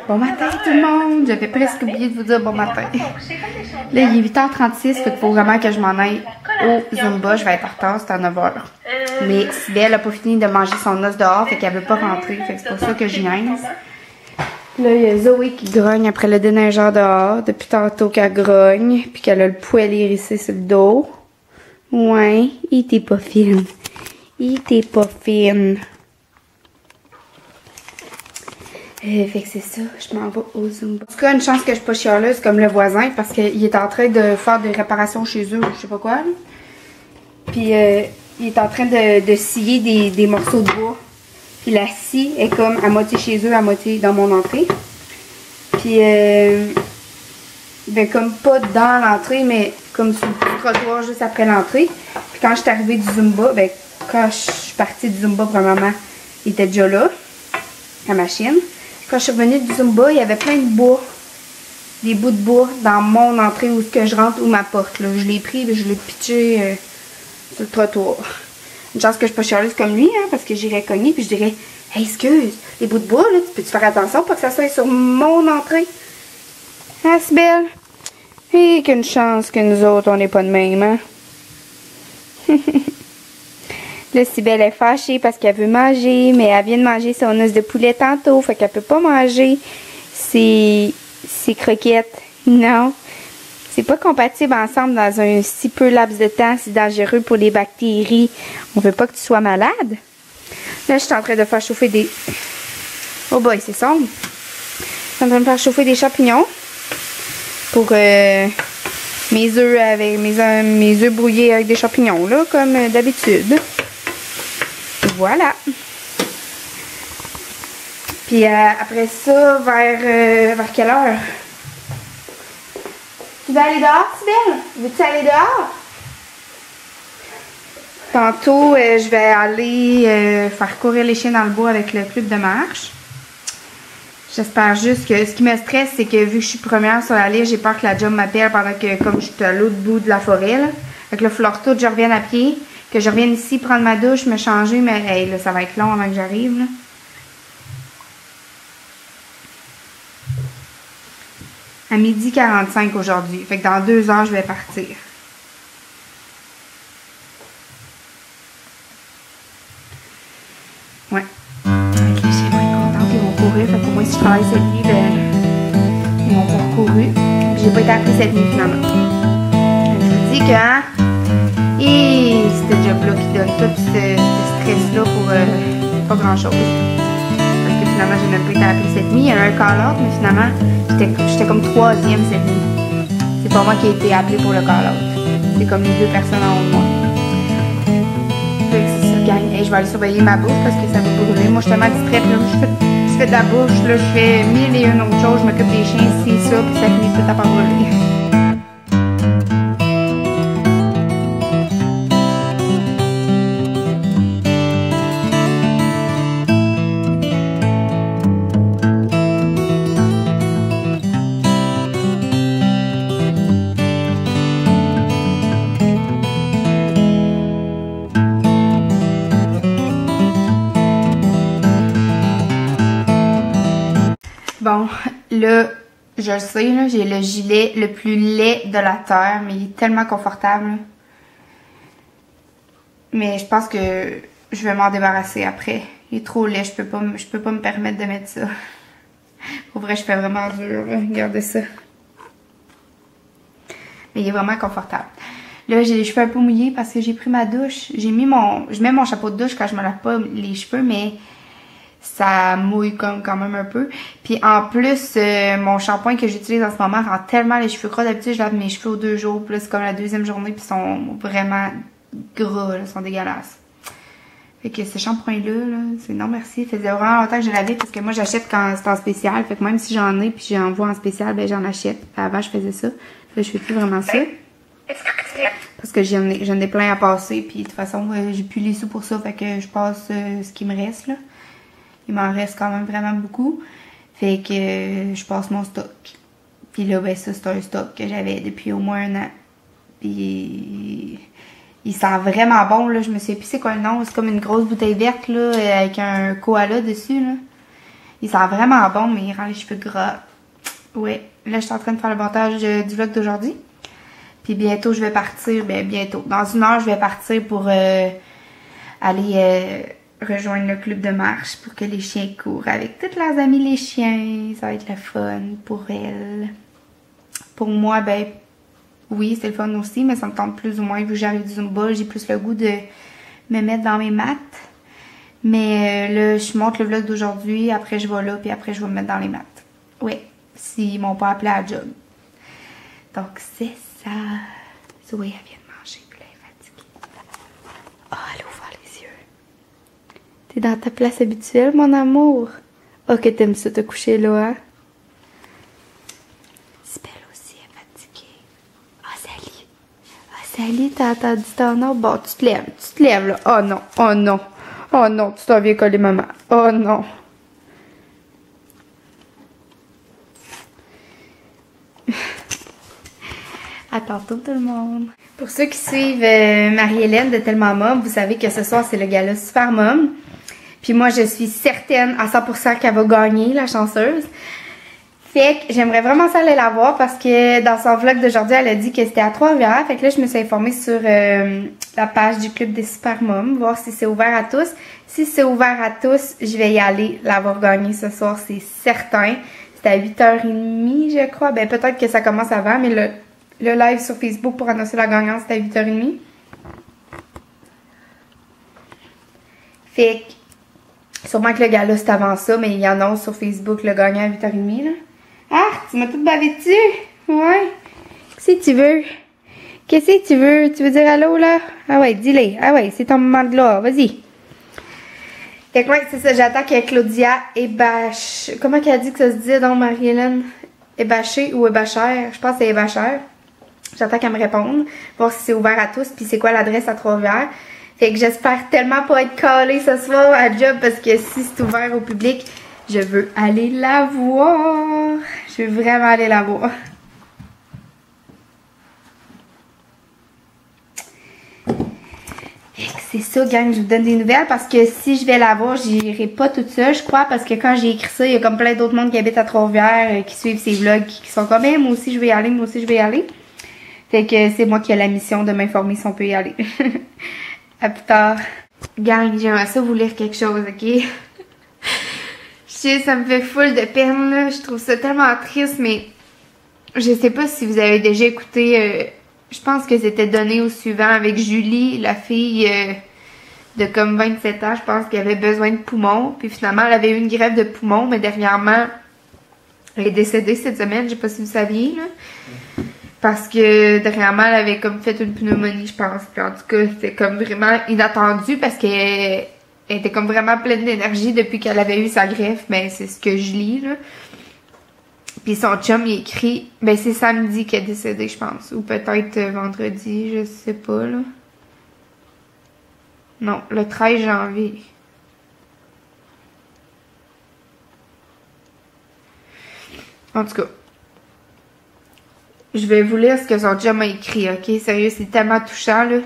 Bon matin tout le monde! J'avais presque oublié de vous dire bon matin. Là, il est 8h36, fait qu'il faut vraiment que je m'en aille au Zumba. Je vais être en retard, c'est à 9h. Mais Sibelle a pas fini de manger son os dehors, fait qu'elle veut pas rentrer, fait que c'est pour ça que je niaise. Là, il y a Zoé qui grogne après le déneigeur dehors, depuis tantôt qu'elle grogne, puis qu'elle a le poil hérissé sur le dos. Ouais, il était pas fine. Il était pas fine. Fait que c'est ça, je m'en vais au Zumba. En tout cas, une chance que je suis pas chialeuse comme le voisin parce qu'il est en train de faire des réparations chez eux, je sais pas quoi. Là. Puis il est en train de scier des morceaux de bois. Puis la scie est comme à moitié chez eux, à moitié dans mon entrée. Puis ben comme pas dans l'entrée, mais comme sur le petit trottoir juste après l'entrée. Puis quand je suis arrivée du Zumba, ben quand je suis partie du Zumba, premièrement, il était déjà là, la machine. Quand je suis revenue du Zumba, il y avait plein de bois. Des bouts de bois dans mon entrée où que je rentre ou ma porte. Là. Je l'ai pris et je l'ai pitché sur le trottoir. Une chance que je ne suis pas chialeuse comme lui, hein, parce que j'irais cogner puis je dirais « Hey, excuse, les bouts de bois, là, tu peux-tu faire attention pour que ça soit sur mon entrée? » Ah, c'est belle. Et qu'une chance que nous autres, on n'est pas de même, hein? Là, Sibelle est fâchée parce qu'elle veut manger, mais elle vient de manger son os de poulet tantôt, fait qu'elle peut pas manger ses croquettes. Non, c'est pas compatible ensemble dans un si peu laps de temps, c'est dangereux pour les bactéries. On veut pas que tu sois malade. Là, je suis en train de faire chauffer des... Oh boy, c'est sombre. Je suis en train de faire chauffer des champignons pour mes œufs avec mes œufs brouillés avec des champignons, là, comme d'habitude. Voilà. Puis après ça, vers quelle heure? Tu vas aller dehors, Sibelle? Veux-tu aller dehors? Tantôt, je vais aller faire courir les chiens dans le bois avec le club de marche. J'espère juste que ce qui me stresse, c'est que vu que je suis première sur la liste, j'ai peur que la job m'appelle pendant que, comme je suis à l'autre bout de la forêt, là. Fait que là, il va falloir tout, je revienne à pied. Que je revienne ici, prendre ma douche, me changer, mais hey, là, ça va être long avant que j'arrive. Là. À 12h45 aujourd'hui. Fait que dans 2 heures, je vais partir. Ouais. Avec les chiens vont être contents, ils vont courir. Fait qu'au moins, si je travaille cette nuit, ben, ils vont pas courir. Puis j'ai pas été appelée cette nuit, finalement. Je vous dis que, hein, et ce job-là qui donne tout ce stress-là pour pas grand-chose. Parce que finalement, j'ai même pas été appelée cette nuit. Il y a eu un call-out, mais finalement, j'étais comme 3e cette nuit. C'est pas moi qui ai été appelée pour le call-out. C'est comme les 2 personnes en haut de moi. Fait que c'est ça, gang. Et je vais aller surveiller ma bouche parce que ça va brûler. Moi, je suis tellement distraite. Là. Je fais de la bouche, là, je fais 1001 autres choses. Je m'occupe des chiens, c'est ça, puis ça finit tout à part brûler. Bon, là, je le sais, là, j'ai le gilet le plus laid de la terre, mais il est tellement confortable. Mais je pense que je vais m'en débarrasser après. Il est trop laid, je peux pas me permettre de mettre ça. Pour vrai, je fais vraiment dur, là. Regardez ça. Mais il est vraiment confortable. Là, j'ai les cheveux un peu mouillés parce que j'ai pris ma douche. Je mets mon chapeau de douche quand je me lave pas les cheveux, mais ça mouille quand même un peu. Puis en plus, mon shampoing que j'utilise en ce moment rend tellement les cheveux gras. D'habitude, je lave mes cheveux aux 2 jours. Puis là, c'est comme la 2e journée. Puis ils sont vraiment gras, là, ils sont dégueulasses. Fait que ce shampoing-là, là, c'est non merci. Ça faisait vraiment longtemps que je l'avais parce que moi, j'achète quand c'est en spécial. Fait que même si j'en ai puis j'en vois en spécial, ben j'en achète. Avant, je faisais ça. Là, je fais plus vraiment ça. Parce que j'en ai plein à passer. Puis de toute façon, j'ai plus les sous pour ça. Fait que je passe ce qui me reste, là. Il m'en reste quand même vraiment beaucoup. Fait que je passe mon stock. Puis là, ben ça, c'est un stock que j'avais depuis au moins 1 an. Puis il sent vraiment bon, là. Je me sais plus c'est quoi le nom. C'est comme une grosse bouteille verte, là, avec un koala dessus, là. Il sent vraiment bon, mais il rend les cheveux gras. Ouais, là, je suis en train de faire le montage du vlog d'aujourd'hui. Puis bientôt, je vais partir. Ben, bientôt. Dans 1 heure, je vais partir pour aller rejoindre le club de marche pour que les chiens courent avec toutes leurs amies les chiens. Ça va être le fun pour elles. Pour moi, ben, oui, c'est le fun aussi, mais ça me tente plus ou moins. Vu que j'arrive du Zumba, j'ai plus le goût de me mettre dans mes maths. Mais là, je monte le vlog d'aujourd'hui, après je vais là, puis après je vais me mettre dans les maths. Oui, s'ils m'ont pas appelé à la job. Donc c'est ça. Zoé, elle vient de manger, puis là, elle est fatiguée. Oh, elle a ouvert les yeux. T'es dans ta place habituelle, mon amour? Oh, que t'aimes ça te coucher là, hein? Sibelle aussi est fatiguée. Ah, Sally. Ah, Sally, t'as entendu ton nom? Bon, tu te lèves là. Oh non, oh non. Oh non, tu t'en viens coller maman. Oh non. À tantôt tout le monde. Pour ceux qui suivent Marie-Hélène de Tellement Mom, vous savez que ce soir c'est le gala Super Mom. Puis moi je suis certaine à 100% qu'elle va gagner, la chanceuse. Fait que j'aimerais vraiment ça aller la voir parce que dans son vlog d'aujourd'hui, elle a dit que c'était à Trois-Rivières. Fait que là, je me suis informée sur la page du club des Super Moms, voir si c'est ouvert à tous. Si c'est ouvert à tous, je vais y aller l'avoir gagné ce soir, c'est certain. C'était à 8h30, je crois. Ben peut-être que ça commence avant, mais le live sur Facebook pour annoncer la gagnante, c'était à 8h30. Fait que sûrement que le gala c'est avant ça, mais il y en a sur Facebook le gagnant à 8h30 là. Ah, tu m'as tout bavé dessus? Ouais. Qu'est-ce que tu veux? Qu'est-ce que tu veux? Tu veux dire allô, là? Ah ouais, dis-le. Ah ouais, c'est ton moment de gloire. Vas-y. Fait que ouais, c'est ça. J'attaque avec Claudia Ébach. Comment qu'elle a dit que ça se disait, donc, Marie-Hélène? Ébachée ou Ébachère? Je pense que c'est Ébachère. J'attends qu'elle me réponde. Voir si c'est ouvert à tous. Puis c'est quoi l'adresse à Trois-Rivières. Fait que j'espère tellement pas être calée ce soir à job parce que si c'est ouvert au public, je veux aller la voir. Je veux vraiment aller la voir. C'est ça, gang, je vous donne des nouvelles parce que si je vais la voir, j'irai pas toute seule, je crois, parce que quand j'ai écrit ça, il y a comme plein d'autres monde qui habitent à Trois-Rivières, qui suivent ces vlogs, qui sont comme, moi aussi je vais y aller, moi aussi je vais y aller. Fait que c'est moi qui ai la mission de m'informer si on peut y aller. À plus tard. Gang, j'aimerais ça vous lire quelque chose, ok? Je sais, ça me fait full de peine, là. Je trouve ça tellement triste, mais je sais pas si vous avez déjà écouté... je pense que c'était donné au suivant avec Julie, la fille de comme 27 ans, je pense qu'elle avait besoin de poumons. Puis finalement, elle avait eu une greffe de poumons, mais dernièrement, elle est décédée cette semaine, je sais pas si vous saviez, là. Parce que dernièrement, elle avait comme fait une pneumonie, je pense. Puis en tout cas, c'était comme vraiment inattendu parce qu'elle était comme vraiment pleine d'énergie depuis qu'elle avait eu sa greffe. Mais c'est ce que je lis, là. Puis son chum, il écrit... Ben, c'est samedi qu'elle est décédée, je pense. Ou peut-être vendredi, je sais pas, là. Non, le 13 janvier. En tout cas. Je vais vous lire ce que son chum a écrit, ok? Sérieux, c'est tellement touchant, là.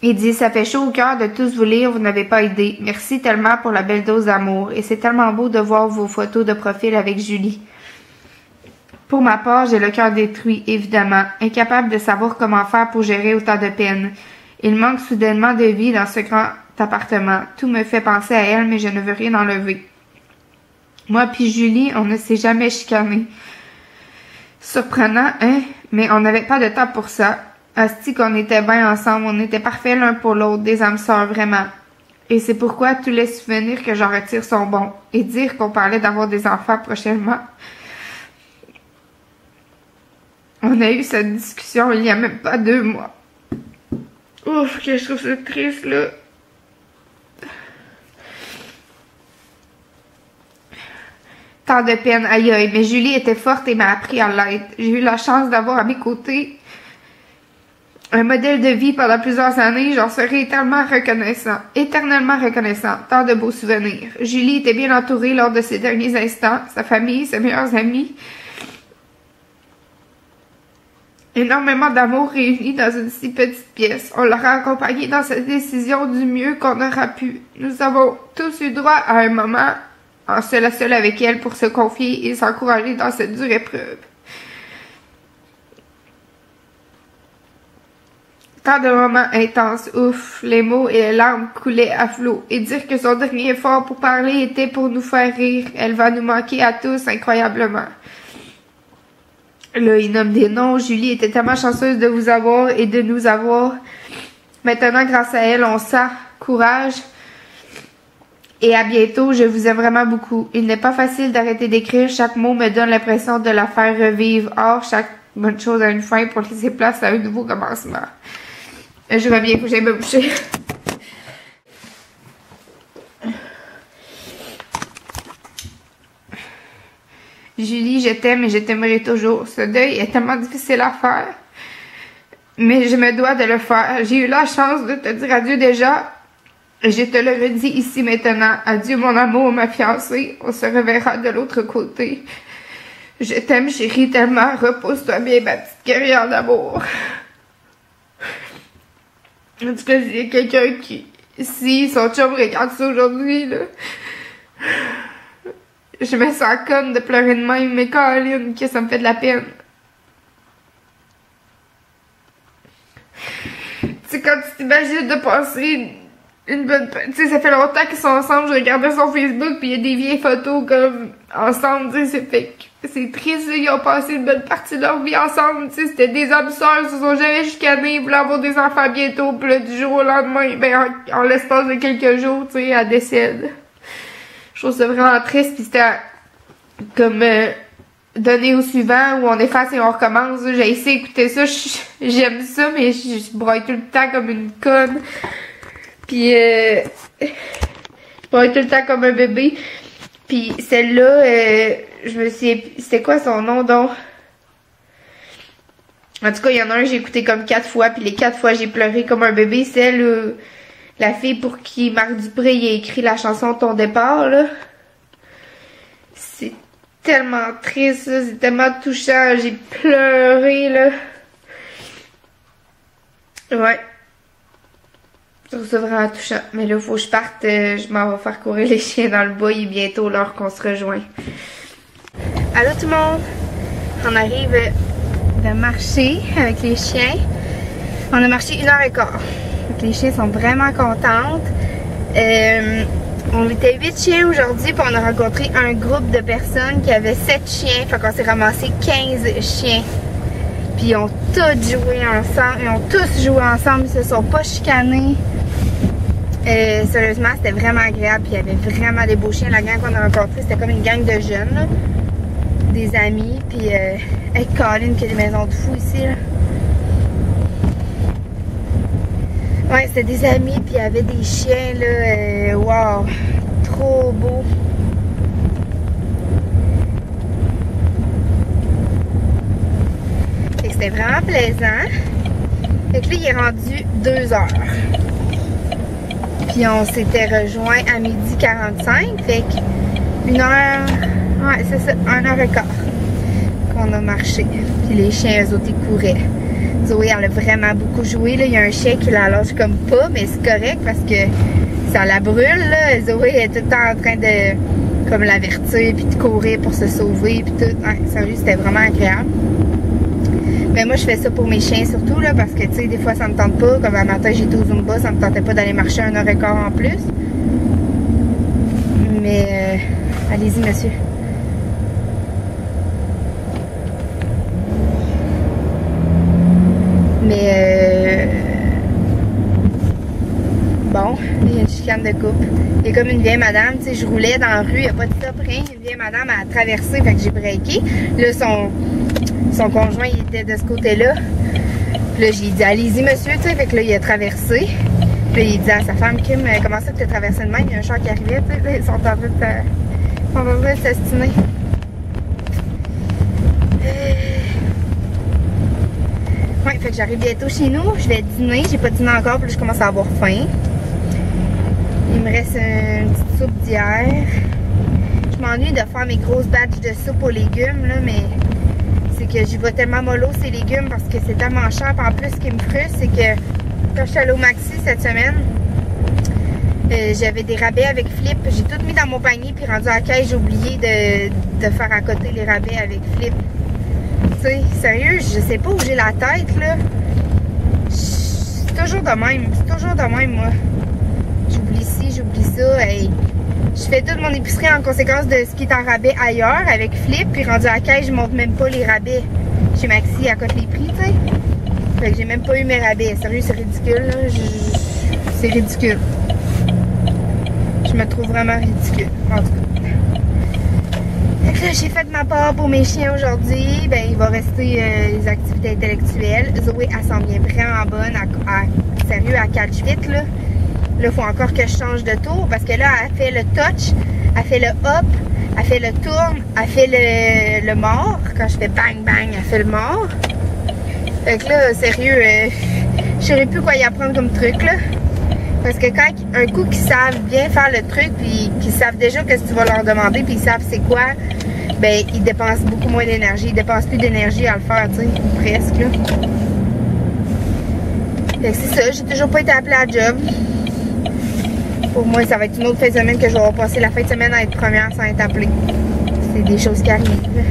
Il dit « Ça fait chaud au cœur de tous vous lire, vous n'avez pas aidé. Merci tellement pour la belle dose d'amour. Et c'est tellement beau de voir vos photos de profil avec Julie. Pour ma part, j'ai le cœur détruit, évidemment, incapable de savoir comment faire pour gérer autant de peine. Il manque soudainement de vie dans ce grand appartement. Tout me fait penser à elle, mais je ne veux rien enlever. Moi puis Julie, on ne s'est jamais chicané. Surprenant, hein? Mais on n'avait pas de temps pour ça. Asti qu'on était bien ensemble, on était parfaits l'un pour l'autre, des âmes sœurs, vraiment. Et c'est pourquoi tous les souvenirs que j'en retire sont bons. Et dire qu'on parlait d'avoir des enfants prochainement... On a eu cette discussion il n'y a même pas 2 mois. Ouf, que je trouve ça triste, là. Tant de peine, aïe aïe, mais Julie était forte et m'a appris à l'être. J'ai eu la chance d'avoir à mes côtés un modèle de vie pendant plusieurs années. J'en serai éternellement reconnaissant. Éternellement reconnaissant. Tant de beaux souvenirs. Julie était bien entourée lors de ces derniers instants. Sa famille, ses meilleurs amis. Énormément d'amour réuni dans une si petite pièce. On l'aura accompagnée dans cette décision du mieux qu'on aura pu. Nous avons tous eu droit à un moment en seul à seul avec elle pour se confier et s'encourager dans cette dure épreuve. Tant de moments intenses, ouf, les mots et les larmes coulaient à flot. Et dire que son dernier effort pour parler était pour nous faire rire. Elle va nous manquer à tous incroyablement. Là, il nomme des noms. Julie était tellement chanceuse de vous avoir et de nous avoir. Maintenant, grâce à elle, on sent courage. Et à bientôt, je vous aime vraiment beaucoup. Il n'est pas facile d'arrêter d'écrire. Chaque mot me donne l'impression de la faire revivre. Or, chaque bonne chose a une fin pour laisser place à un nouveau commencement. Je reviens, il faut que j'aille me boucher. Julie, je t'aime et je t'aimerai toujours. Ce deuil est tellement difficile à faire. Mais je me dois de le faire. J'ai eu la chance de te dire adieu déjà. Et je te le redis ici maintenant. Adieu mon amour, ma fiancée. On se reverra de l'autre côté. Je t'aime chérie tellement. Repose-toi bien ma petite carrière d'amour. En tout cas, il y a quelqu'un qui... Si son chum regarde ça aujourd'hui, là... Je me sens conne de pleurer de même, mais Caroline, que ça me fait de la peine. Tu sais, quand tu t'imagines de passer une bonne... Tu sais, ça fait longtemps qu'ils sont ensemble, je regardais son Facebook, puis il y a des vieilles photos comme ensemble, tu sais, c'est fait que c'est triste, ils ont passé une bonne partie de leur vie ensemble, tu sais, c'était des âmes sœurs, ils se sont jamais chicanés, ils voulaient avoir des enfants bientôt, puis là, du jour au lendemain, ben, en l'espace de quelques jours, tu sais, elle décède. Je trouve ça vraiment triste, puis c'était comme donner au suivant, où on efface et on recommence. J'ai essayé d'écouter ça, j'aime ça, mais je broye tout le temps comme une conne. Puis je broye tout le temps comme un bébé. Puis celle-là, je me suis... C'était quoi son nom donc? En tout cas, il y en a un, j'ai écouté comme 4 fois, puis les 4 fois, j'ai pleuré comme un bébé. Celle... la fille pour qui Marc Dupré il a écrit la chanson Ton départ, là. C'est tellement triste, c'est tellement touchant. J'ai pleuré, là. Ouais. Je trouve ça vraiment touchant. Mais là, faut que je parte. Je m'en vais faire courir les chiens dans le bois. Il est bientôt l'heure qu'on se rejoint. Allô tout le monde! On arrive de marcher avec les chiens. On a marché 1h15. Les chiens sont vraiment contentes. On était 8 chiens aujourd'hui, puis on a rencontré un groupe de personnes qui avaient 7 chiens. Fait qu'on s'est ramassé 15 chiens. Puis ils ont tous joué ensemble. Ils ont tous joué ensemble. Ils se sont pas chicanés. Sérieusement, c'était vraiment agréable. Puis il y avait vraiment des beaux chiens. La gang qu'on a rencontrée, c'était comme une gang de jeunes, là. Des amis. Puis avec Colin qui a des maisons de fous ici, là. Ouais, c'était des amis, puis il y avait des chiens, là, wow, trop beau. Fait que c'était vraiment plaisant. Fait que là, il est rendu 2 heures. Puis on s'était rejoint à 12h45, fait que 1 heure, ouais, c'est ça, 1h15 qu'on a marché. Puis les chiens, eux autres, ils couraient. Zoé, elle a vraiment beaucoup joué, là. Il y a un chien qui la lâche comme pas, mais c'est correct parce que ça la brûle, là. Zoé est tout le temps en train de comme l'avertir, puis de courir pour se sauver, puis tout. Ouais, sérieux, c'était vraiment agréable. Mais moi, je fais ça pour mes chiens surtout, là, parce que, tu sais, des fois, ça me tente pas. Comme un matin, j'étais au Zumba, ça me tentait pas d'aller marcher 1h15 en plus. Mais, allez-y, monsieur. Mais bon, il y a une chicane de couple. Il y a comme une vieille madame, tu sais, je roulais dans la rue, il n'y a pas de stop, rien. Une vieille madame a traversé, fait que j'ai breaké. Là, son conjoint, il était de ce côté-là. Puis là, j'ai dit, allez-y, monsieur, tu sais, fait que là, il a traversé. Puis là, il dit à sa femme, Kim, comment ça que tu as traversé de même? Il y a un char qui arrivait, tu sais, ils sont en train de s'astiner. Ouais, fait que j'arrive bientôt chez nous, je vais dîner, j'ai pas dîné encore, puis là, je commence à avoir faim. Il me reste une petite soupe d'hier. Je m'ennuie de faire mes grosses batches de soupe aux légumes, là, mais c'est que j'y vais tellement mollo ces légumes parce que c'est tellement cher. Puis en plus, ce qui me frustre, c'est que quand je suis allée au Maxi cette semaine, J'avais des rabais avec Flip. J'ai tout mis dans mon panier, puis rendu à la caisse, j'ai oublié de faire à côté les rabais avec Flip. Tu sais, sérieux, je sais pas où j'ai la tête, là. C'est toujours de même. C'est toujours de même, moi. J'oublie ci, j'oublie ça. Hey. Je fais toute mon épicerie en conséquence de ce qui est en rabais ailleurs avec Flip, puis rendu à la caisse, je monte même pas les rabais. Chez Maxi, à côté les prix, tu sais. Fait que j'ai même pas eu mes rabais. Sérieux, c'est ridicule, là. C'est ridicule. Je me trouve vraiment ridicule, en tout cas. Fait que là, j'ai fait ma part pour mes chiens aujourd'hui. Ben, il va rester les activités intellectuelles. Zoé, elle s'en vient vraiment bonne. Sérieux, elle catch vite, là. Là, il faut encore que je change de tour parce que là, elle fait le touch, elle fait le hop, elle fait le tourne, elle fait le mort. Quand je fais bang bang, elle fait le mort. Fait que là, sérieux, je saurais plus quoi y apprendre comme truc, là. Parce que quand un coup qu'ils savent bien faire le truc, puis qu'ils savent déjà ce que tu vas leur demander, puis ils savent c'est quoi, ben ils dépensent beaucoup moins d'énergie. Ils dépensent plus d'énergie à le faire, tu sais, presque, là. Fait que c'est ça, j'ai toujours pas été appelée à job. Pour moi, ça va être une autre fin de semaine que je vais passer la fin de semaine à être première sans être appelée. C'est des choses qui arrivent.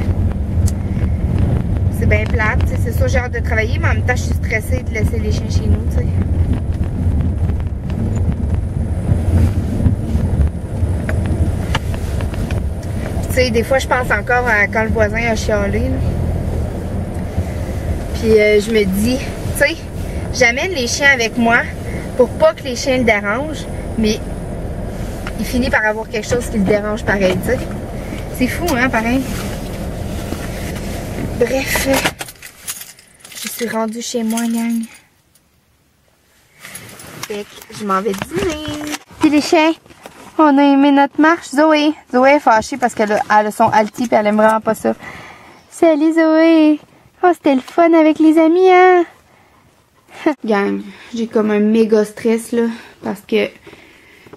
C'est bien plate, c'est sûr, j'ai hâte de travailler, mais en même temps, je suis stressée de laisser les chiens chez nous, tu sais. Tu sais, des fois, je pense encore à quand le voisin a chialé, là. Puis je me dis, tu sais, j'amène les chiens avec moi pour pas que les chiens le dérangent, mais il finit par avoir quelque chose qui le dérange pareil, tu sais. C'est fou, hein, pareil. Bref, je suis rendue chez moi, gang. Fait que je m'en vais dîner. Puis les chiens, on a aimé notre marche. Zoé est fâchée parce qu'elle a son alti et elle aime vraiment pas ça. Salut Zoé. Oh, c'était le fun avec les amis, hein. Gang, j'ai comme un méga stress, là, parce que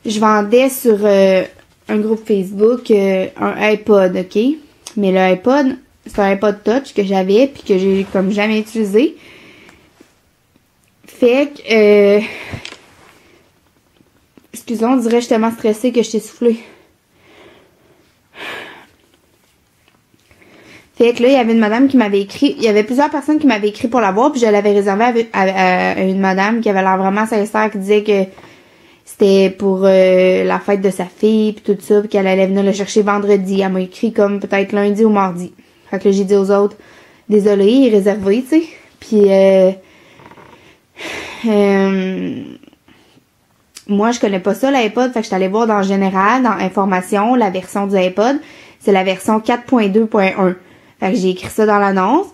je vendais sur un groupe Facebook un iPod, ok? Mais le iPod, c'est un iPod Touch que j'avais puis que j'ai comme jamais utilisé. Fait que... excusez, on dirait que je suis tellement stressée que je t'ai soufflé. Fait que là, il y avait une madame qui m'avait écrit... Il y avait plusieurs personnes qui m'avaient écrit pour l'avoir, puis je l'avais réservé à une madame qui avait l'air vraiment sincère, qui disait que c'était pour la fête de sa fille, puis tout ça, puis qu'elle allait venir le chercher vendredi. Elle m'a écrit comme peut-être lundi ou mardi. Fait que là, j'ai dit aux autres, désolée, il est réservé, tu sais. Puis, moi, je connais pas ça, l'iPod, fait que je suis allée voir dans Général, dans Information, la version du iPod. C'est la version 4.2.1. Fait que j'ai écrit ça dans l'annonce.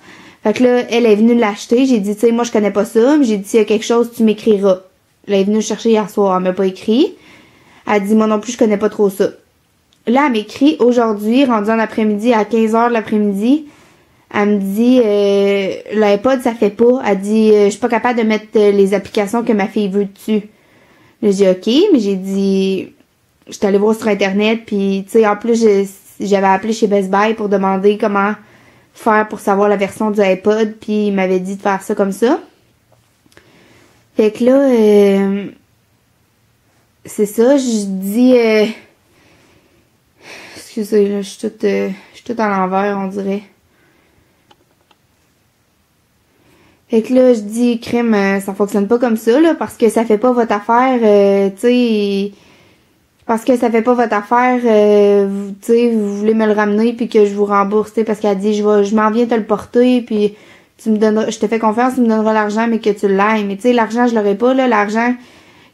Fait que là, elle est venue l'acheter. J'ai dit, tu sais, moi, je connais pas ça, mais j'ai dit, s'il y a quelque chose, tu m'écriras. Elle est venue le chercher hier soir. Elle m'a pas écrit. Elle dit, moi non plus, je connais pas trop ça. Là, elle m'écrit aujourd'hui, rendu en après-midi, à 15h de l'après-midi. Elle me dit, l'iPod, ça fait pas. Elle dit, je suis pas capable de mettre les applications que ma fille veut dessus. Là, j'ai dit, OK, mais j'ai dit, j'étais allée voir sur Internet, puis, tu sais, en plus, j'avais appelé chez Best Buy pour demander comment faire pour savoir la version du iPod, puis il m'avait dit de faire ça comme ça. Fait que là, c'est ça, je dis, excusez, là, je suis toute à l'envers, on dirait. Fait que là, je dis, crème, ça fonctionne pas comme ça, là, parce que ça fait pas votre affaire, tu sais, parce que ça fait pas votre affaire, tu sais, vous voulez me le ramener puis que je vous rembourse, tu sais, parce qu'elle dit, je m'en viens te le porter puis tu me donneras, je te fais confiance, tu me donneras l'argent mais que tu l'ailles. Mais tu sais, l'argent, je l'aurais pas, là, l'argent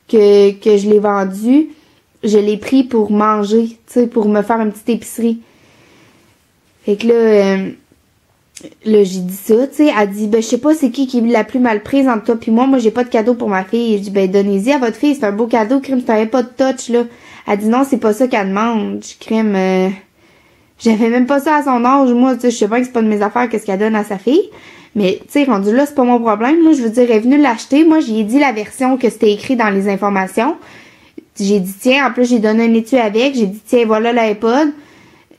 que je l'ai vendu, je l'ai pris pour manger, tu sais, pour me faire une petite épicerie. Fait que là, j'ai dit ça, tu sais, elle dit, ben, je sais pas c'est qui est la plus mal prise entre toi puis moi j'ai pas de cadeau pour ma fille. Je dis, ben, donnez-y à votre fille, c'est un beau cadeau, crime, t'avais pas de touch, là. Elle dit, non, c'est pas ça qu'elle demande. Je crime, j'avais même pas ça à son âge, moi, tu sais, je sais pas que c'est pas de mes affaires qu'est-ce qu'elle donne à sa fille. Mais, tu sais, rendu là, c'est pas mon problème, moi, je veux dire, elle est venue l'acheter, moi, j'ai dit la version que c'était écrit dans les informations. J'ai dit, tiens, en plus, j'ai donné un étui avec, j'ai dit, tiens, voilà l'iPod.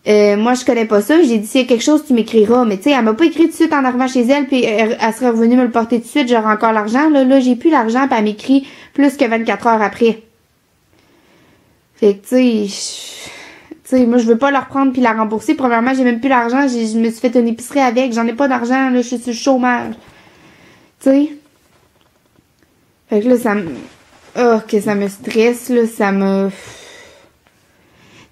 Moi, je connais pas ça. J'ai dit, s'il y a quelque chose, tu m'écriras. Mais tu sais, elle m'a pas écrit tout de suite en arrivant chez elle, puis elle serait revenue me le porter tout de suite, j'aurais encore l'argent. Là, j'ai plus l'argent, puis elle m'écrit plus que 24 heures après. Fait que, tu sais, moi, je veux pas la reprendre puis la rembourser. Premièrement, j'ai même plus l'argent. Je me suis fait une épicerie avec. J'en ai pas d'argent, là. Je suis sur le chômage. Tu sais. Fait que là, ça me... Oh, que ça me stresse, là. Ça me...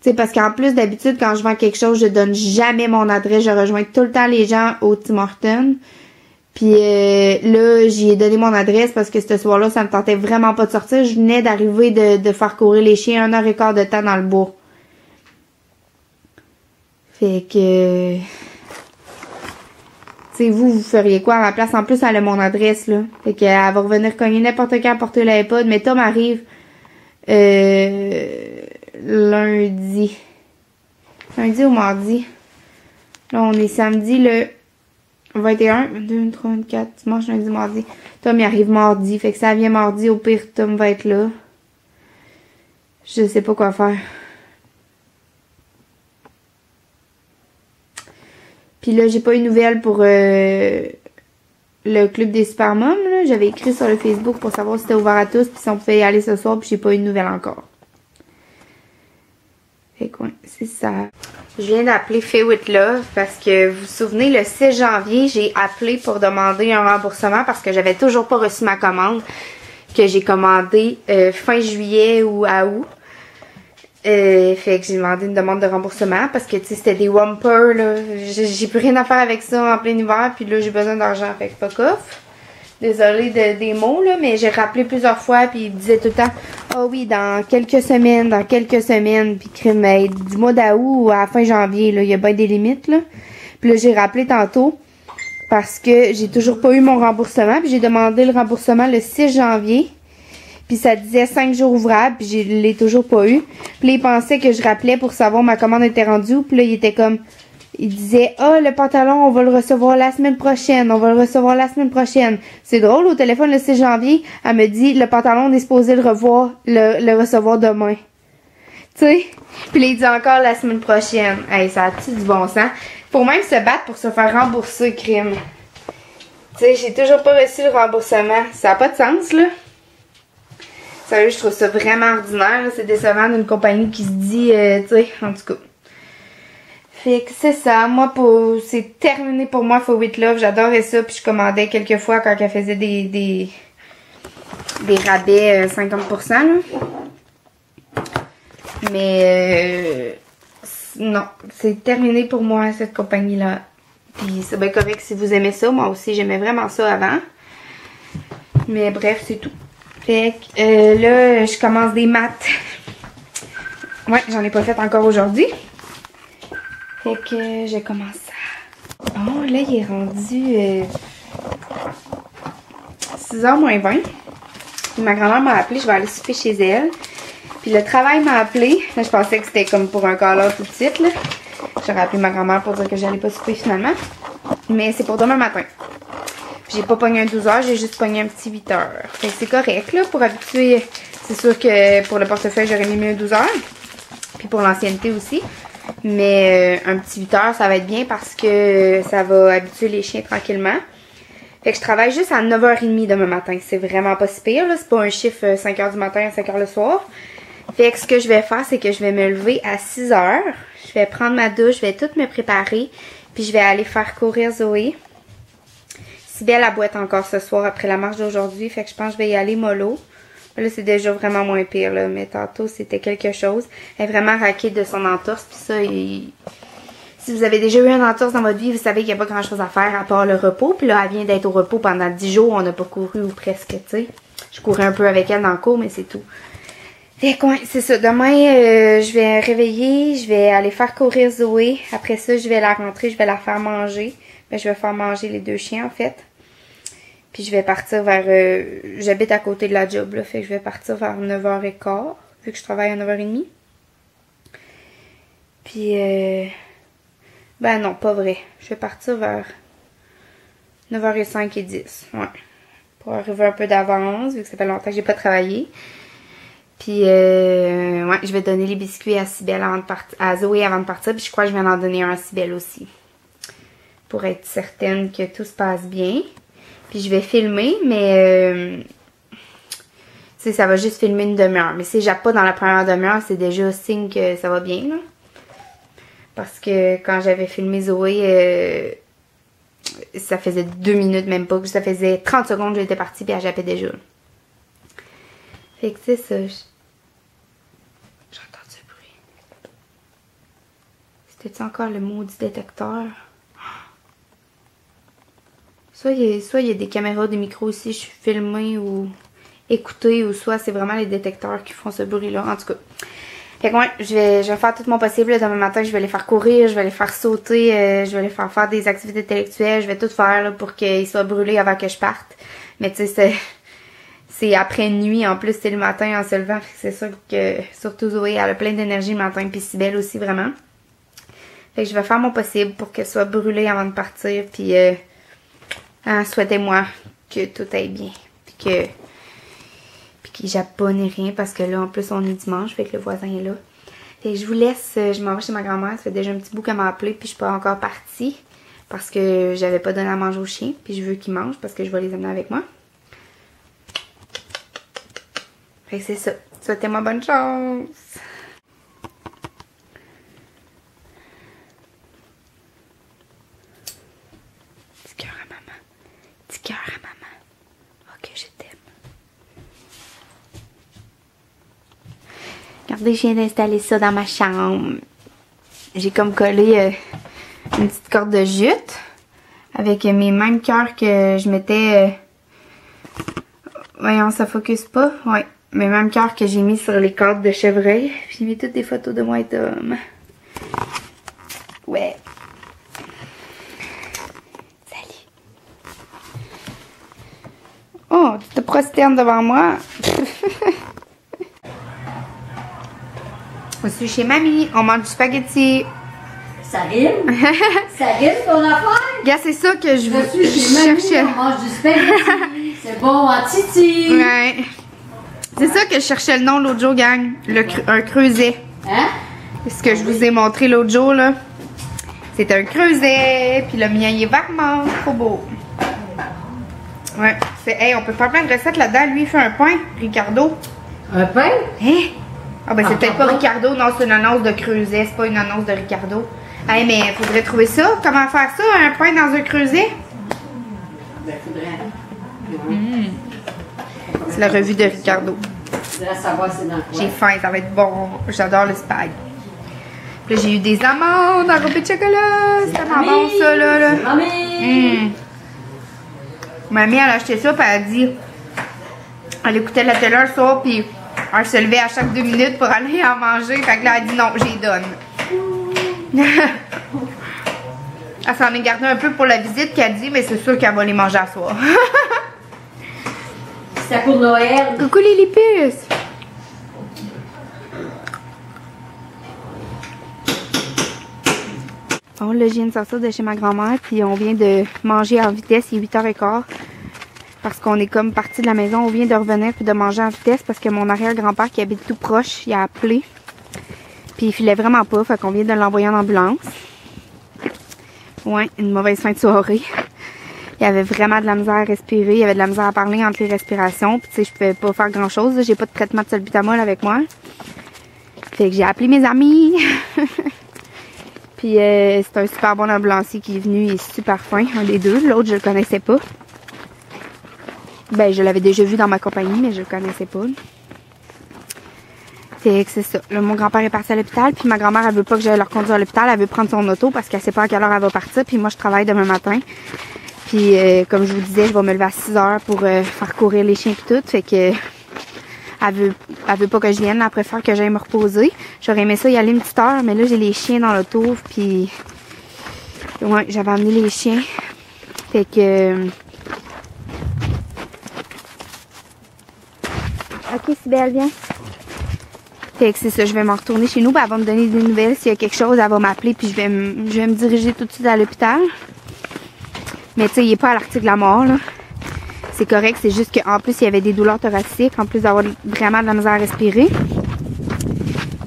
Tu sais, parce qu'en plus, d'habitude, quand je vends quelque chose, je donne jamais mon adresse. Je rejoins tout le temps les gens au Tim Hortons. Puis là, j'y ai donné mon adresse parce que ce soir-là, ça me tentait vraiment pas de sortir. Je venais d'arriver de faire courir les chiens 1h15 de temps dans le bois. Fait que... Tu sais, vous feriez quoi à ma place? En plus, elle a mon adresse, là. Fait qu'elle va revenir cogner n'importe quand à porter l'iPod. Mais Tom arrive lundi. Lundi ou mardi? Là, on est samedi, le 21, 22, 23, 24, dimanche, lundi, mardi. Tom, il arrive mardi. Fait que ça vient mardi, au pire, Tom va être là. Je sais pas quoi faire. Puis là, j'ai pas eu de nouvelles pour le club des super moms, là. J'avais écrit sur le Facebook pour savoir si c'était ouvert à tous, puis si on pouvait y aller ce soir, puis j'ai pas eu de nouvelles encore. Fait que ouais, c'est ça. Je viens d'appeler Fay With Love parce que vous vous souvenez, le 6 janvier, j'ai appelé pour demander un remboursement parce que j'avais toujours pas reçu ma commande que j'ai commandée fin juillet ou à août. Fait que j'ai demandé une demande de remboursement parce que tu sais c'était des Wampers là, j'ai plus rien à faire avec ça en plein hiver puis là j'ai besoin d'argent, fait que fuck off. Désolée des mots là, mais j'ai rappelé plusieurs fois puis il me disait tout le temps ah oui dans quelques semaines puis crime du mois d'août ou à la fin janvier là, il y a bien des limites là. Puis là j'ai rappelé tantôt parce que j'ai toujours pas eu mon remboursement puis j'ai demandé le remboursement le 6 janvier. Puis ça disait 5 jours ouvrables, puis je l'ai toujours pas eu. Puis là, il pensait que je rappelais pour savoir ma commande était rendue. Puis là, il était comme... Il disait, ah, le pantalon, on va le recevoir la semaine prochaine. On va le recevoir la semaine prochaine. C'est drôle, au téléphone, le 6 janvier, elle me dit, le pantalon, on est supposé le recevoir demain. Tu sais? Puis là, il dit encore la semaine prochaine. Hey, ça a-tu du bon sens? Faut même se battre pour se faire rembourser, crime. Tu sais, j'ai toujours pas reçu le remboursement. Ça a pas de sens, là. Sérieux, je trouve ça vraiment ordinaire. C'est décevant d'une compagnie qui se dit, tu sais, en tout cas. Fait que c'est ça. Moi, c'est terminé pour moi, Fay With Love. J'adorais ça. Puis je commandais quelques fois quand elle faisait des rabais 50%. Là. Mais non, c'est terminé pour moi, cette compagnie-là. Puis c'est bien correct si vous aimez ça. Moi aussi, j'aimais vraiment ça avant. Mais bref, c'est tout. Fait que là, je commence des maths. Ouais, j'en ai pas fait encore aujourd'hui. Fait que je commence ça. Bon, là, il est rendu 6h moins 20. Puis ma grand-mère m'a appelé, je vais aller souper chez elle. Puis le travail m'a appelé. Là, je pensais que c'était comme pour un call-out tout de suite, là. J'aurais appelé ma grand-mère pour dire que j'allais pas souper finalement. Mais c'est pour demain matin. J'ai pas pogné un 12h, j'ai juste pogné un petit 8h. Fait que c'est correct, là, pour habituer. C'est sûr que pour le portefeuille, j'aurais mis mieux un 12h. Puis pour l'ancienneté aussi. Mais un petit 8h, ça va être bien parce que ça va habituer les chiens tranquillement. Fait que je travaille juste à 9h30 demain matin. C'est vraiment pas si pire, là. C'est pas un chiffre 5h du matin à 5h le soir. Fait que ce que je vais faire, c'est que je vais me lever à 6h. Je vais prendre ma douche, je vais tout me préparer. Puis je vais aller faire courir Zoé. Sibelle a boite encore ce soir après la marche d'aujourd'hui. Fait que je pense que je vais y aller mollo. Là, c'est déjà vraiment moins pire, là. Mais tantôt, c'était quelque chose. Elle est vraiment raquée de son entorse. Puis ça, si vous avez déjà eu une entorse dans votre vie, vous savez qu'il n'y a pas grand chose à faire à part le repos. Puis là, elle vient d'être au repos pendant 10 jours. On n'a pas couru ou presque, tu sais. Je courais un peu avec elle dans le cours, mais c'est tout. Fait que ouais, c'est ça. Demain, je vais réveiller. Je vais aller faire courir Zoé. Après ça, je vais la rentrer. Je vais la faire manger. Ben, je vais faire manger les deux chiens, en fait. Puis je vais partir vers... j'habite à côté de la job, là. Fait que je vais partir vers 9h15, vu que je travaille à 9h30. Puis, ben non, pas vrai. Je vais partir vers 9h05 et 10. Ouais. Pour arriver un peu d'avance, vu que ça fait longtemps que j'ai pas travaillé. Puis, ouais, je vais donner les biscuits à Sibelle à Zoé avant de partir. Puis je crois que je vais en donner un à Sibelle aussi. Pour être certaine que tout se passe bien. Puis je vais filmer, mais sais, ça va juste filmer une demi-heure. Mais si je jappe pas dans la première demi-heure, c'est déjà signe que ça va bien, là. Parce que quand j'avais filmé Zoé, ça faisait 2 minutes, même pas. Ça faisait 30 secondes que j'étais partie puis elle jappait déjà. Fait que c'est ça. J'entends du bruit. C'était-tu encore le maudit détecteur? Soit il y a des caméras, des micros ici, je suis filmée ou écoutée, ou soit c'est vraiment les détecteurs qui font ce bruit-là. En tout cas. Fait que ouais, je vais faire tout mon possible. Là, demain matin, je vais les faire courir, je vais les faire sauter, je vais les faire des activités intellectuelles. Je vais tout faire là, pour qu'ils soient brûlés avant que je parte. Mais tu sais, c'est après nuit. En plus, c'est le matin en se levant. C'est sûr que, surtout Zoé, elle a plein d'énergie le matin. Puis Cybelle aussi, vraiment. Fait que je vais faire mon possible pour qu'elle soit brûlée avant de partir. Puis, souhaitez-moi que tout aille bien. Puis qu'il jappe pas ni rien parce que là en plus on est dimanche, fait que le voisin est là. Fait que je vous laisse, je m'en vais chez ma grand-mère, ça fait déjà un petit bout qu'elle m'a appelé puis je suis pas encore partie parce que j'avais pas donné à manger aux chiens puis je veux qu'ils mangent parce que je vais les amener avec moi. Fait que c'est ça. Souhaitez-moi bonne chance! Petit cœur à maman. Petit cœur à maman. Ok, je t'aime. Regardez, je viens d'installer ça dans ma chambre. J'ai comme collé une petite corde de jute avec mes mêmes cœurs que je mettais... Voyons, ça focus pas. Ouais, mes mêmes cœurs que j'ai mis sur les cordes de chevreuil. J'ai mis toutes des photos de moi et Tom. Ouais. Salut. Oh, tu te prosternes devant moi. Je suis chez mamie, on mange du spaghetti. Ça rime? Ça rime ton affaire? Regarde, c'est ça que je suis chez mamie, on mange du spaghetti. C'est bon en titi. Ouais. C'est ça que je cherchais le nom l'autre jour, gang. Un creuset. Hein? C'est ce que je vous ai montré l'autre jour, là. C'est un creuset. Puis le mien, il est vraiment trop beau. Ouais. Hey, on peut faire plein de recettes là-dedans. Lui, il fait un pain, Ricardo. Un pain? Hein? Ah ben c'est peut-être pas Ricardo, non, c'est une annonce de creuset, c'est pas une annonce de Ricardo. Hey, mais faudrait trouver ça. Comment faire ça, un pain dans un creuset? Ben, faudrait. C'est la revue de Ricardo. Faudrait savoir c'est dans quoi. J'ai faim, ça va être bon. J'adore le spag. Puis là, j'ai eu des amandes enrobées de chocolat. C'est tellement bon, ça, là. Mamie! Mamie, elle a acheté ça, puis elle a dit... Elle écoutait la télé le soir, puis... Elle se levait à chaque 2 minutes pour aller en manger. Fait que là, elle dit non, j'y donne. Elle s'en est gardée un peu pour la visite qu'elle dit, mais c'est sûr qu'elle va les manger à soir. C'est pour Noël. Coucou les lipices. Bon, là, je viens de sortir de chez ma grand-mère, puis on vient de manger en vitesse. Il est 8h15. Parce qu'on est comme parti de la maison, on vient de revenir puis de manger en vitesse parce que mon arrière-grand-père qui habite tout proche, il a appelé. Puis il filait vraiment pas, fait qu'on vient de l'envoyer en ambulance. Ouais, une mauvaise fin de soirée. Il avait vraiment de la misère à respirer, il avait de la misère à parler entre les respirations. Puis tu sais, je pouvais pas faire grand-chose, j'ai pas de traitement de salbutamol avec moi. Fait que j'ai appelé mes amis. Puis c'est un super bon ambulancier qui est venu, il est super fin, un des deux. L'autre, je le connaissais pas. Ben, je l'avais déjà vu dans ma compagnie, mais je le connaissais pas. Fait que c'est ça. Là, mon grand-père est parti à l'hôpital, puis ma grand-mère, elle veut pas que j'aille le reconduire à l'hôpital. Elle veut prendre son auto parce qu'elle sait pas à quelle heure elle va partir. Puis moi, je travaille demain matin. Puis, comme je vous disais, je vais me lever à 6 heures pour faire courir les chiens puis tout. Fait que elle veut pas que je vienne. Elle préfère que j'aille me reposer. J'aurais aimé ça y aller une petite heure, mais là, j'ai les chiens dans l'auto. Puis, ouais, j'avais amené les chiens. Fait que... Ok, Cybelle, viens. Fait que c'est ça, je vais m'en retourner chez nous. Elle va me donner des nouvelles. S'il y a quelque chose, elle va m'appeler. Puis je vais me diriger tout de suite à l'hôpital. Mais tu sais, il est pas à l'article de la mort, là. C'est correct. C'est juste qu'en plus, il y avait des douleurs thoraciques. En plus d'avoir vraiment de la misère à respirer.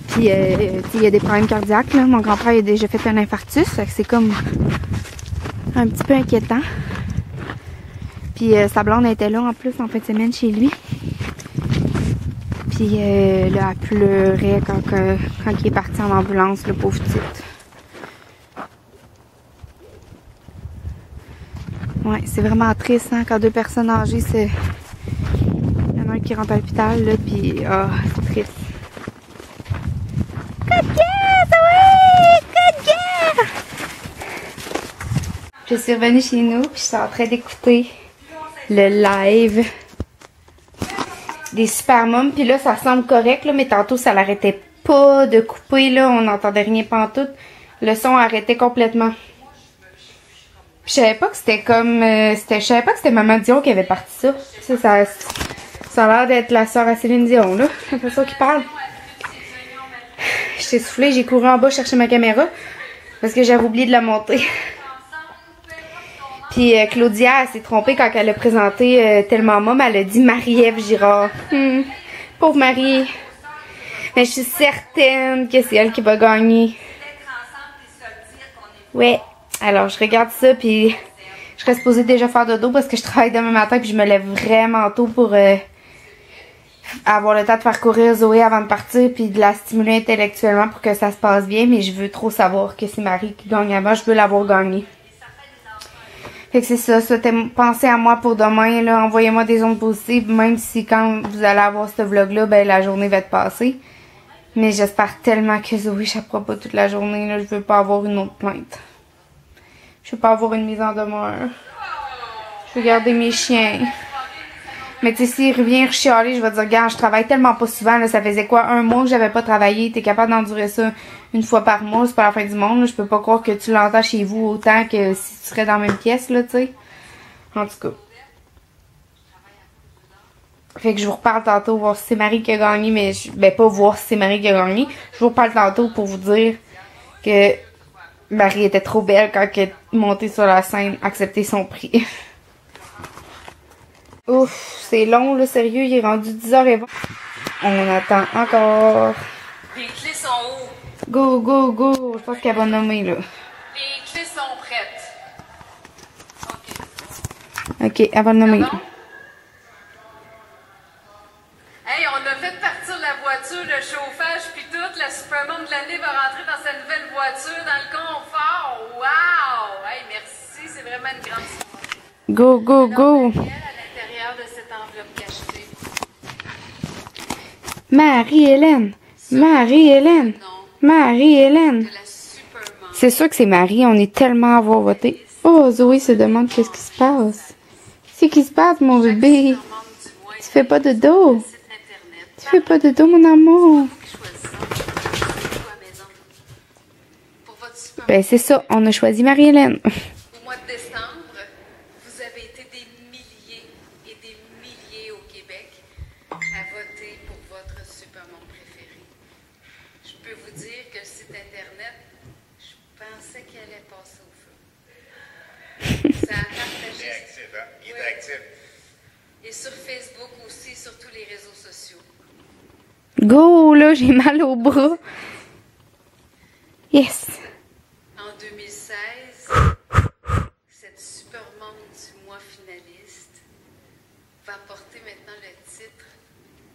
Puis, il y a des problèmes cardiaques, là. Mon grand-père a déjà fait un infarctus. Fait que c'est comme un petit peu inquiétant. Puis, sa blonde était là en plus en fin de semaine chez lui. Puis là, elle pleurait quand il est parti en ambulance, le pauvre petite. Ouais, c'est vraiment triste, hein, quand deux personnes âgées, c'est... Il y en a un qui rentre à l'hôpital, là, puis... Ah, c'est triste. Good girl, oui! Good girl! Je suis revenue chez nous, puis je suis en train d'écouter le live des Supermoms. Puis là, ça semble correct, là, mais tantôt, ça l'arrêtait pas de couper, là. On n'entendait rien pantoute. Le son arrêtait complètement. Je savais pas que c'était comme... je savais pas que c'était Maman Dion qui avait parti ça. Ça a l'air d'être la sœur à Céline Dion, là. C'est pas ça qui parle. J'étais soufflée, j'ai couru en bas chercher ma caméra parce que j'avais oublié de la monter. Puis Claudia, elle s'est trompée quand elle a présenté Tellement Mom. Elle a dit Marie-Ève Girard. Pauvre Marie. Mais je suis certaine que c'est elle qui va gagner. Ouais. Alors, je regarde ça, puis je serais supposée déjà faire dodo parce que je travaille demain matin, puis je me lève vraiment tôt pour avoir le temps de faire courir Zoé avant de partir, puis de la stimuler intellectuellement pour que ça se passe bien, mais je veux trop savoir que c'est Marie qui gagne avant, je veux l'avoir gagnée. Fait que c'est ça, pensez à moi pour demain, là, envoyez-moi des ondes positives, même si quand vous allez avoir ce vlog-là, ben la journée va être passée. Mais j'espère tellement que Zoé n'échappera pas toute la journée, là, je veux pas avoir une autre plainte. Je veux pas avoir une mise en demeure. Je veux garder mes chiens. Mais tu sais, s'il revient chialer, je vais dire, regarde, je travaille tellement pas souvent, là, ça faisait quoi, 1 mois que j'avais pas travaillé, t'es capable d'endurer ça une fois par mois, c'est pas la fin du monde, là. Je peux pas croire que tu l'entends chez vous autant que si tu serais dans la même pièce, là, tu sais. En tout cas. Fait que je vous reparle tantôt, voir si c'est Marie qui a gagné, mais ben pas voir si c'est Marie qui a gagné. Je vous reparle tantôt pour vous dire que Marie était trop belle quand elle est montée sur la scène, accepter son prix. Ouf, c'est long, là, sérieux, il est rendu 10h20. On attend encore. Les clés sont où? Go, go, go. Je pense qu'elle va nommer, là. Les clés sont prêtes. Ok, elle va nommer. Bon? Hey, on a fait partir la voiture, le chauffage, puis tout. La Supermom de l'année va rentrer dans sa nouvelle voiture, dans le confort. Wow! Hey, merci, c'est vraiment une grande soirée. Go, go, go. À l'intérieur de cette enveloppe cachetée. Marie-Hélène. Marie-Hélène. Marie-Hélène. C'est sûr que c'est Marie, on est tellement à avoir voté. Oh, Zoé se demande qu'est-ce qui se passe. Qu'est-ce qui se passe, mon bébé? Tu fais pas de dos. Tu fais pas de dos, mon amour. Ben, c'est ça, on a choisi Marie-Hélène. Au mois de décembre, vous avez été des milliers et des milliers au Québec à voter pour votre Supermom préféré. Je peux vous dire que le site Internet, je pensais qu'il allait passer au feu. Ça a partagé. Il est actif, hein? Il est actif. Et sur Facebook aussi, sur tous les réseaux sociaux. Go, là, j'ai mal au bras. Yes. En 2016, cette Supermom du mois finaliste va porter maintenant le titre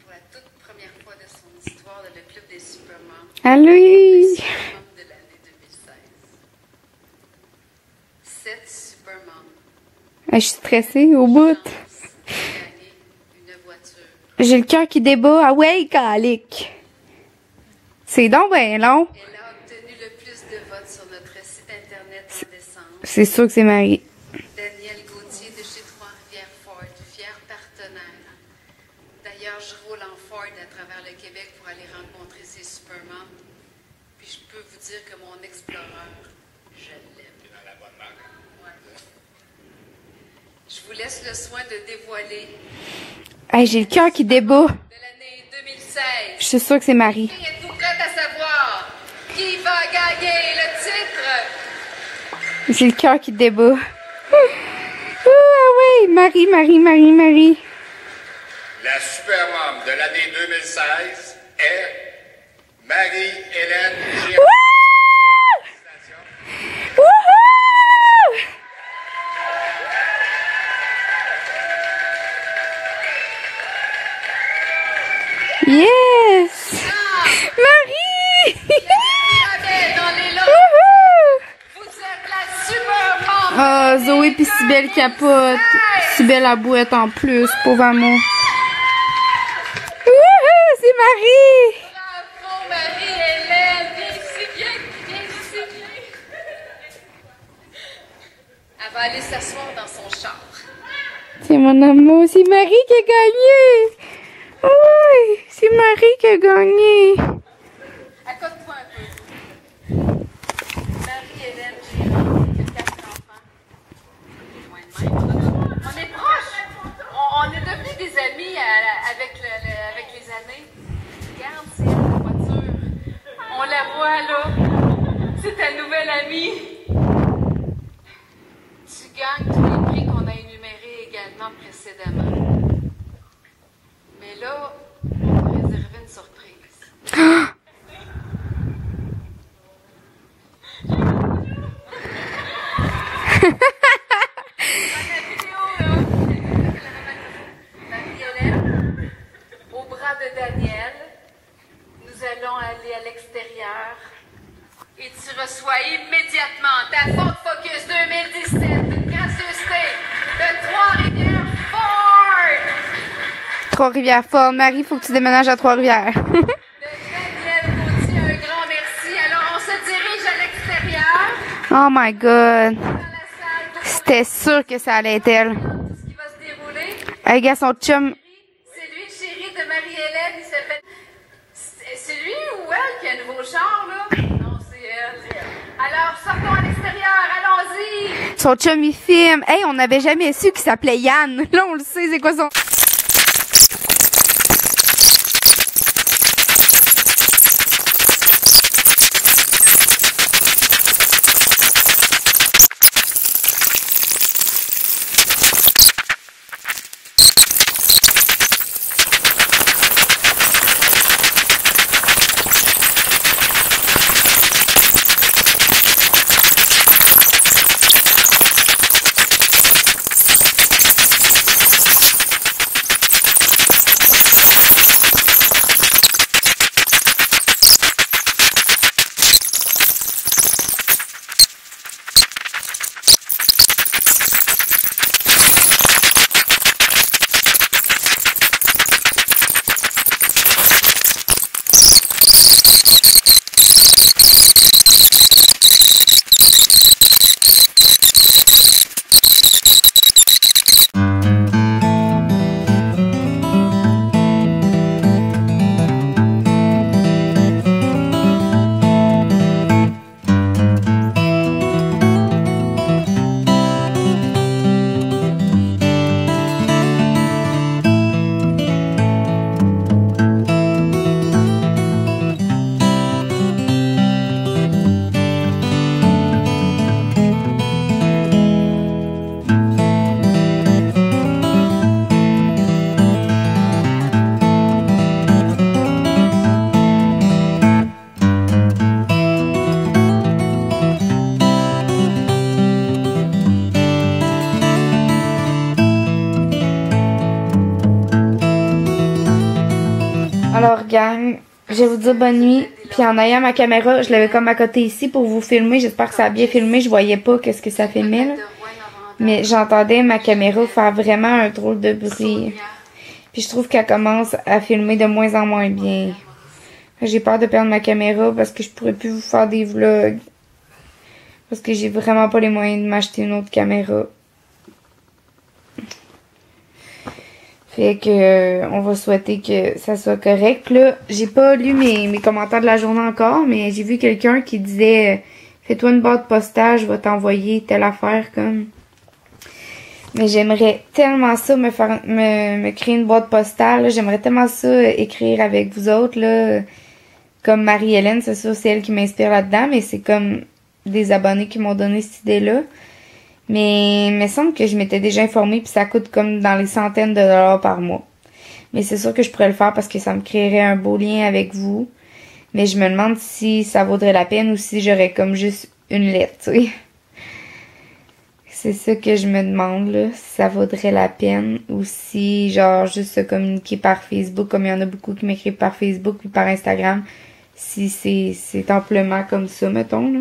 pour la toute première fois de son histoire dans le club des Supermoms. À lui. Supermom de l'année 2016. Cette Supermom. Je suis stressée au bout. Une voiture. J'ai le cœur qui débat. Ah ouais, calique. C'est donc ben long. Elle a obtenu le plus de votes sur notre site internet en décembre. C'est sûr que c'est Marie. Daniel Gauthier de chez Trois-Rivières Ford, fier partenaire. D'ailleurs, je roule en Ford à travers le Québec pour aller rencontrer ces Supermoms. Puis je peux vous dire que mon Explorer, je l'aime. C'est dans la bonne marque. Ouais. Je vous laisse le soin de dévoiler. Hey, j'ai le cœur qui débat. De l'année 2016. Je suis sûre que c'est Marie. Êtes-vous prête à savoir qui va gagner le titre? J'ai le cœur qui débat. Ah oui, Marie, Marie, Marie, Marie. La Supermom de l'année 2016 est Marie-Hélène Girard. Yeah! Oh, Zoé pis Cybèle capote. Cybèle à boîte en plus, pauvre amour. Wouhou, c'est Marie! Bravo, Marie-Hélène! Viens ici, viens ici, viens! Elle va aller s'asseoir dans son char. C'est mon amour, c'est Marie qui a gagné! Oui, c'est Marie qui a gagné! Accote-toi un peu. Marie-Hélène Girard, qui a 4 enfants. Loin de même. On est proches. On est devenus des amis avec les années. Regarde, c'est elle, la voiture. On la voit là. C'est ta nouvelle amie. Tu gagnes tous les prix qu'on a énumérés également précédemment. Mais là, on t'a réservé une surprise. Marie-Hélène, au bras de Daniel, nous allons aller à l'extérieur et tu reçois immédiatement ta Ford Focus 2017, une gracieuseté de Trois-Rivières Ford. Trois-Rivières Ford. Marie, faut que tu déménages à Trois-Rivières. De Daniel Gauthier, un grand merci. Alors, on se dirige à l'extérieur. Oh my god. Dans la salle pour C'était sûr que ça allait être elle. tout ce qui va se dérouler. Hey, gars, son chum. C'est lui le chéri de Marie-Hélène, il s'appelle... C'est lui ou elle qui a un nouveau char, là? Non, c'est elle. Alors, sortons à l'extérieur, allons-y! Son chum, il filme. Hey, on n'avait jamais su qu'il s'appelait Yann. Là, on le sait, c'est quoi son... Alors, gang, je vais vous dire bonne nuit. Puis en ayant ma caméra, je l'avais comme à côté ici pour vous filmer. J'espère que ça a bien filmé. Je voyais pas qu'est-ce que ça filmait, là. Mais j'entendais ma caméra faire vraiment un drôle de bruit. Puis je trouve qu'elle commence à filmer de moins en moins bien. J'ai peur de perdre ma caméra parce que je pourrais plus vous faire des vlogs. Parce que j'ai vraiment pas les moyens de m'acheter une autre caméra. Fait que on va souhaiter que ça soit correct. Là, j'ai pas lu mes commentaires de la journée encore, mais j'ai vu quelqu'un qui disait fais-toi une boîte postale, je vais t'envoyer telle affaire comme. Mais j'aimerais tellement ça me créer une boîte postale. J'aimerais tellement ça écrire avec vous autres là. Comme Marie-Hélène, c'est sûr, c'est elle qui m'inspire là-dedans, mais c'est comme des abonnés qui m'ont donné cette idée-là. Mais il me semble que je m'étais déjà informée puis ça coûte comme dans les centaines de dollars par mois. Mais c'est sûr que je pourrais le faire parce que ça me créerait un beau lien avec vous. Mais je me demande si ça vaudrait la peine ou si j'aurais comme juste une lettre, tu sais. C'est ça que je me demande, là, si ça vaudrait la peine ou si, genre, juste se communiquer par Facebook, comme il y en a beaucoup qui m'écrivent par Facebook puis par Instagram, si c'est amplement comme ça, mettons, là.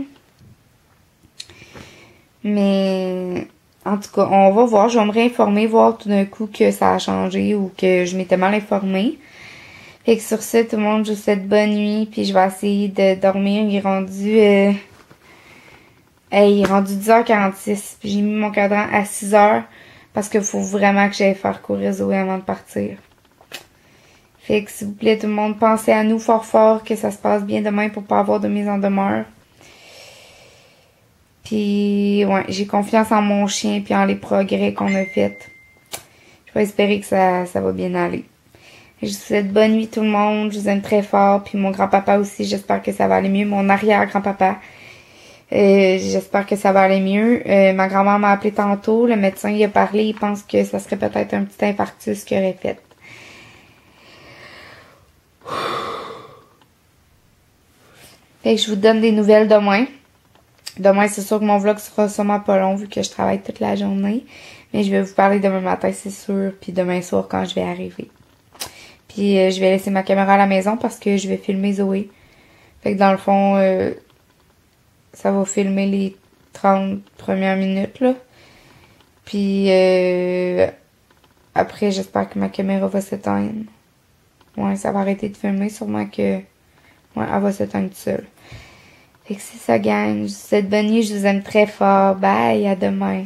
Mais en tout cas, on va voir. Je vais me réinformer, voir tout d'un coup que ça a changé ou que je m'étais mal informée. Fait que sur ça, tout le monde, je vous souhaite bonne nuit. Puis je vais essayer de dormir. Il est rendu... il est rendu 10h46. Puis j'ai mis mon cadran à 6h. Parce qu'il faut vraiment que j'aille faire courir Zoé avant de partir. Fait que s'il vous plaît, tout le monde, pensez à nous fort fort. Que ça se passe bien demain pour pas avoir de mise en demeure. Puis, ouais, j'ai confiance en mon chien puis en les progrès qu'on a faits. Je vais espérer que ça va bien aller. Je vous souhaite bonne nuit tout le monde. Je vous aime très fort. Puis mon grand-papa aussi, j'espère que ça va aller mieux. Mon arrière-grand-papa, j'espère que ça va aller mieux. Ma grand-mère m'a appelé tantôt. Le médecin y a parlé. Il pense que ça serait peut-être un petit infarctus qu'il aurait fait. Fait que je vous donne des nouvelles demain. Demain, c'est sûr que mon vlog sera sûrement pas long vu que je travaille toute la journée. Mais je vais vous parler demain matin, c'est sûr. Puis demain soir quand je vais arriver. Puis je vais laisser ma caméra à la maison parce que je vais filmer Zoé. Fait que dans le fond, ça va filmer les 30 premières minutes là. Puis après, j'espère que ma caméra va s'éteindre. Ouais, ça va arrêter de filmer. Sûrement que... Ouais, elle va s'éteindre toute seule. Fait que c'est ça, gang. Je vous souhaite bonne nuit. Je vous aime très fort. Bye, à demain.